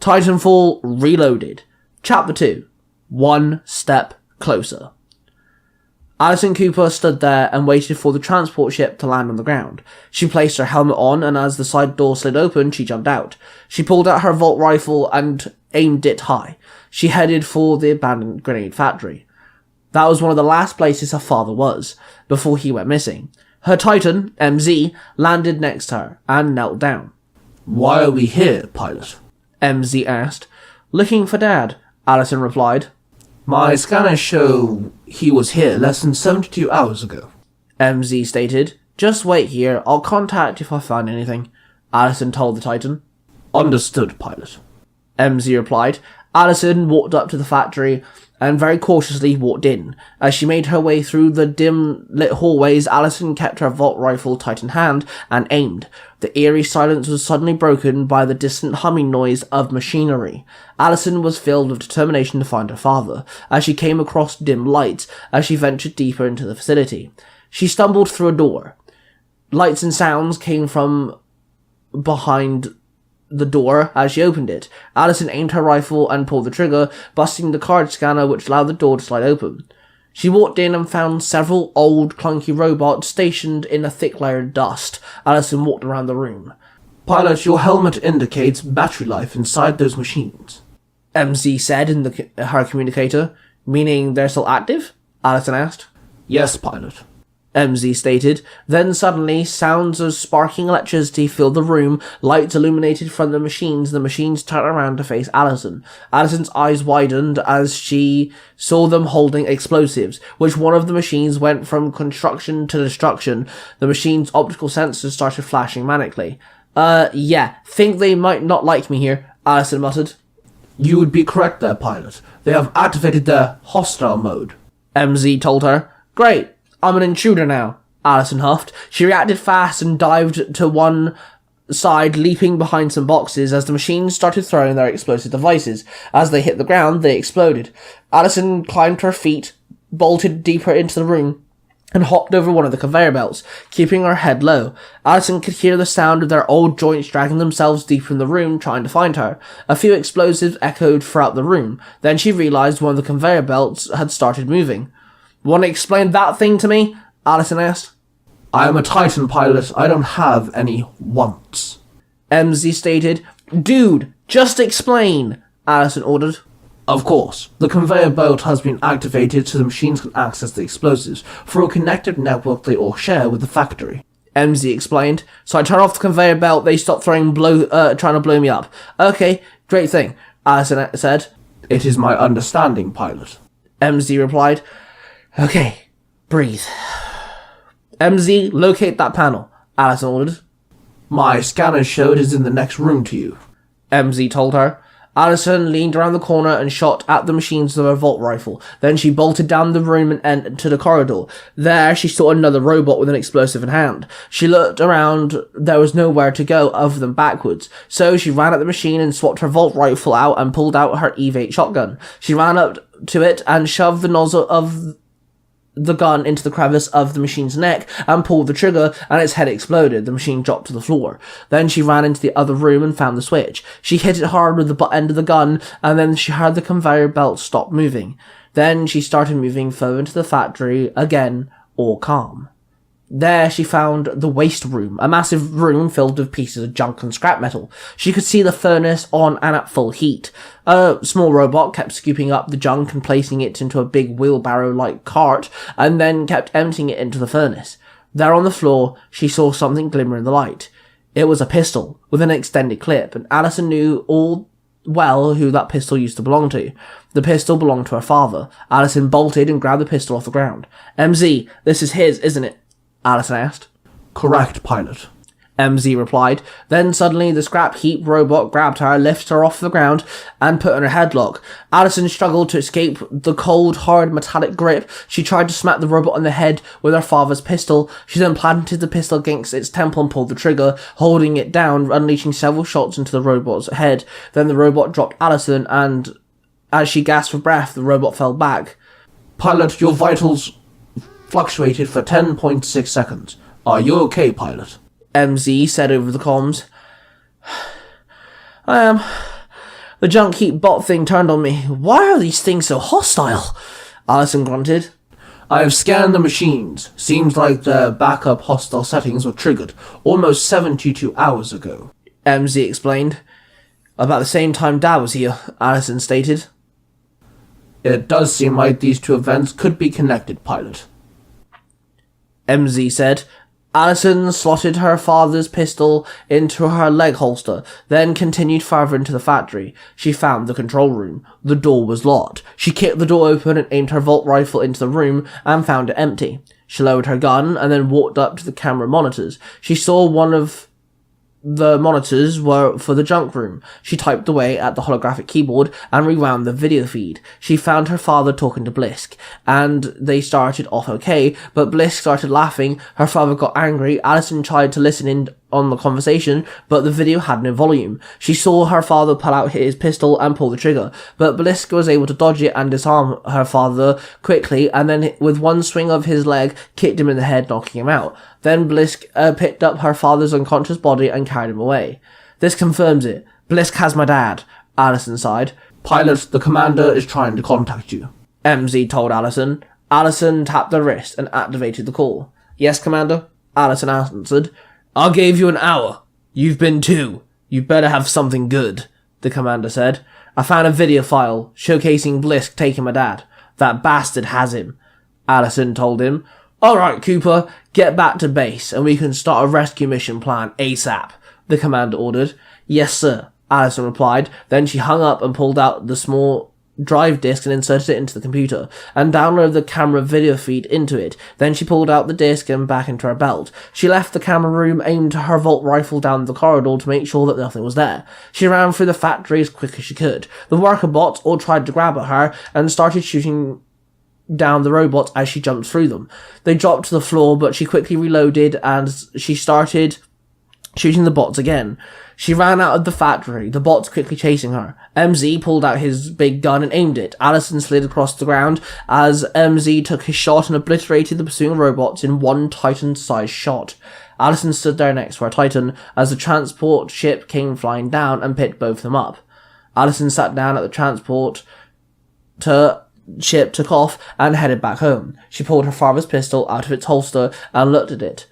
Titanfall Reloaded. Chapter 2. One Step Closer. Alison Cooper stood there and waited for the transport ship to land on the ground. She placed her helmet on, and as the side door slid open, she jumped out. She pulled out her Volt rifle and aimed it high. She headed for the abandoned grenade factory. That was one of the last places her father was, before he went missing. Her Titan, MZ, landed next to her and knelt down. "Why are we here, pilot?" MZ asked. "Looking for Dad," Alison replied. "My scanners show he was here less than 72 hours ago," MZ stated. "Just wait here, I'll contact if I find anything," Alison told the Titan. "Understood, pilot," MZ replied. Alison walked up to the factory and very cautiously walked in. As she made her way through the dim-lit hallways, Alison kept her Volt rifle tight in hand and aimed. The eerie silence was suddenly broken by the distant humming noise of machinery. Alison was filled with determination to find her father, as she came across dim lights as she ventured deeper into the facility. She stumbled through a door. Lights and sounds came from behind the door as she opened it. Alison aimed her rifle and pulled the trigger, busting the card scanner which allowed the door to slide open. She walked in and found several old, clunky robots stationed in a thick layer of dust. Alison walked around the room. "Pilot, your helmet indicates battery life inside those machines," MZ said in her communicator. "Meaning they're still active?" Alison asked. "Yes, pilot," MZ stated. Then suddenly, sounds of sparking electricity filled the room, lights illuminated from the machines, and the machines turned around to face Alison. Alison's eyes widened as she saw them holding explosives, which one of the machines went from construction to destruction. The machine's optical sensors started flashing manically. Yeah, think they might not like me here," Alison muttered. "You would be correct there, pilot. They have activated their hostile mode," MZ told her. "Great. I'm an intruder now," Alison huffed. She reacted fast and dived to one side, leaping behind some boxes as the machines started throwing their explosive devices. As they hit the ground, they exploded. Alison climbed to her feet, bolted deeper into the room, and hopped over one of the conveyor belts, keeping her head low. Alison could hear the sound of their old joints dragging themselves deeper in the room, trying to find her. A few explosives echoed throughout the room. Then she realized one of the conveyor belts had started moving. "Want to explain that thing to me?" Alison asked. "I am a Titan, pilot. I don't have any wants," MZ stated. "Dude, just explain," Alison ordered. "Of course. The conveyor belt has been activated so the machines can access the explosives through a connected network they all share with the factory," MZ explained. "So I turn off the conveyor belt, they stop trying to blow me up. Okay, great thing," Alison said. "It is my understanding, pilot," MZ replied. "Okay, breathe." MZ, locate that panel, Alison ordered. "My scanners show it is in the next room to you," MZ told her. Alison leaned around the corner and shot at the machines with her Volt rifle. Then she bolted down the room and entered the corridor. There, she saw another robot with an explosive in hand. She looked around. There was nowhere to go other than backwards. So she ran at the machine and swapped her Volt rifle out and pulled out her Eve-8 shotgun. She ran up to it and shoved the nozzle of the gun into the crevice of the machine's neck and pulled the trigger, and its head exploded. The machine dropped to the floor. Then she ran into the other room and found the switch. She hit it hard with the butt end of the gun, and then she heard the conveyor belt stop moving. Then she started moving further into the factory, again, all calm. There she found the waste room, a massive room filled with pieces of junk and scrap metal. She could see the furnace on and at full heat. A small robot kept scooping up the junk and placing it into a big wheelbarrow-like cart, and then kept emptying it into the furnace. There on the floor, she saw something glimmer in the light. It was a pistol, with an extended clip, and Alison knew all well who that pistol used to belong to. The pistol belonged to her father. Alison bolted and grabbed the pistol off the ground. "MZ, this is his, isn't it?" Alison asked. "Correct, pilot," MZ replied. Then suddenly the scrap heap robot grabbed her, lifted her off the ground, and put her in a headlock. Alison struggled to escape the cold, hard, metallic grip. She tried to smack the robot on the head with her father's pistol. She then planted the pistol against its temple and pulled the trigger, holding it down, unleashing several shots into the robot's head. Then the robot dropped Alison, and as she gasped for breath, the robot fell back. "Pilot, your vitals fluctuated for 10.6 seconds. Are you okay, pilot?" MZ said over the comms. "I am. The junk heap bot thing turned on me. Why are these things so hostile? Allison grunted. I have scanned the machines. Seems like their backup hostile settings were triggered almost 72 hours ago, MZ explained. About the same time Dad was here, Allison stated. It does seem like these two events could be connected, Pilot, MZ said. Allison slotted her father's pistol into her leg holster, then continued further into the factory. She found the control room. The door was locked. She kicked the door open and aimed her Volt rifle into the room and found it empty. She lowered her gun and then walked up to the camera monitors. She saw one of the monitors were for the junk room. She typed away at the holographic keyboard and rewound the video feed. She found her father talking to Blisk, and they started off okay, but Blisk started laughing. Her father got angry. Allison tried to listen in on the conversation, but the video had no volume. She saw her father pull out his pistol and pull the trigger, but Blisk was able to dodge it and disarm her father quickly, and then with one swing of his leg, kicked him in the head, knocking him out. Then Blisk picked up her father's unconscious body and carried him away. This confirms it. Blisk has my dad, Allison sighed. Pilot, the commander is trying to contact you, MZ told Allison. Allison tapped the wrist and activated the call. Yes, Commander? Allison answered. I gave you an hour. You've been 2. You better have something good, the commander said. I found a video file showcasing Blisk taking my dad. That bastard has him, Allison told him. Alright, Cooper, get back to base and we can start a rescue mission plan ASAP, the commander ordered. Yes, sir, Allison replied. Then she hung up and pulled out the small drive disk and inserted it into the computer, and downloaded the camera video feed into it. Then she pulled out the disk and back into her belt. She left the camera room, aimed her Volt rifle down the corridor to make sure that nothing was there. She ran through the factory as quick as she could. The worker bots all tried to grab at her and started shooting down the robots as she jumped through them. They dropped to the floor, but she quickly reloaded and she started shooting the bots again. She ran out of the factory, the bots quickly chasing her. MZ pulled out his big gun and aimed it. Allison slid across the ground as MZ took his shot and obliterated the pursuing robots in one Titan-sized shot. Allison stood there next to her Titan as the transport ship came flying down and picked both of them up. Allison sat down at the transport ship took off and headed back home. She pulled her father's pistol out of its holster and looked at it.